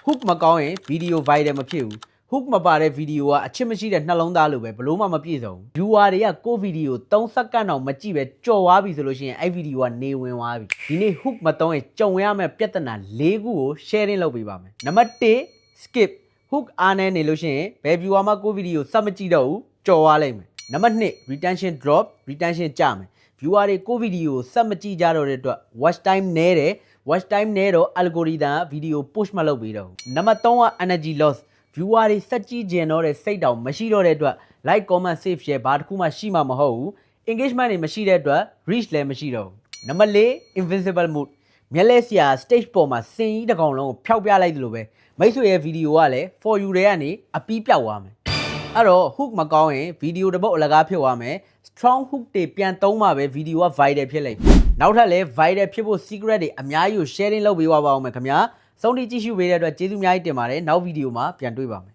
hook မကောင်းရင် video viral မဖြစ်ဘူး hook မပါတဲ့ video ကအချစ်မရှိတဲ့နှလုံးသားလိုပဲဘလို့မှမပြည့်စုံဘူး viewer တွေကကို video 3 second တော့မကြည့်ပဲကြော်သွားပြီဆိုလို့ရှိရင်အဲ့ video ကနေဝင်သွားပြီဒီနေ့ hook မသုံးရင်ကြုံရမယ့်ပြဿနာ၄ခုကို sharing လုပ်ပေးပါမယ်နံပါတ်1 skip hook အားနည်းနေလို့ရှိရင်ဘယ် viewer မှကို video စမကြည့်တော့ဘူးကြော်သွားလိမ့်မယ်နံပါတ်2 retention drop retention ကျမယ် viewer တွေကို video စက်မကြည့်ကြတော့တဲ့အတွက် watch time နည်းတယ် watch time နည်းတော့ algorithm video push မလုပ်ပေးတော့ဘူးနံပါတ်3က energy loss viewer တွေစက်ကြည့်ကြတော့တဲ့စိတ်တောင်မရှိတော့တဲ့အတွက် like comment save share ဘာတစ်ခုမှရှိမှာမဟုတ်ဘူး engagement တွေမရှိတဲ့အတွက် reach လည်းမရှိတော့ဘူးနံပါတ်4 invisible mood မျက်လဲစရာ stage ပေါ်မှာစင်ကြီးတစ်ကောင်လုံးကိုဖျောက်ပြလိုက်သလိုပဲမိတ်ဆွေရဲ့ video ကလည်း for you တွေကနေအပီးပြောက်သွားမယ်အဲ့တော့ hook မကောင်းရင် video တစ်ပုတ်အလကားဖြစ်သွားမယ် strong hook တွေပြန်သုံးမှပဲ video က viral ဖြစ်လိမ့်မယ်နောက်ထပ်လည်း viral ဖြစ်ဖို့ secret တွေအများကြီးကို sharing လုပ်ပေးပါအောင်မယ်ခင်ဗျာဆုံးဖြတ်ကြည့်ရှုပေးတဲ့အတွက်ကျေးဇူးအများကြီးတင်ပါတယ်နောက် video မှာပြန်တွေ့ပါမယ်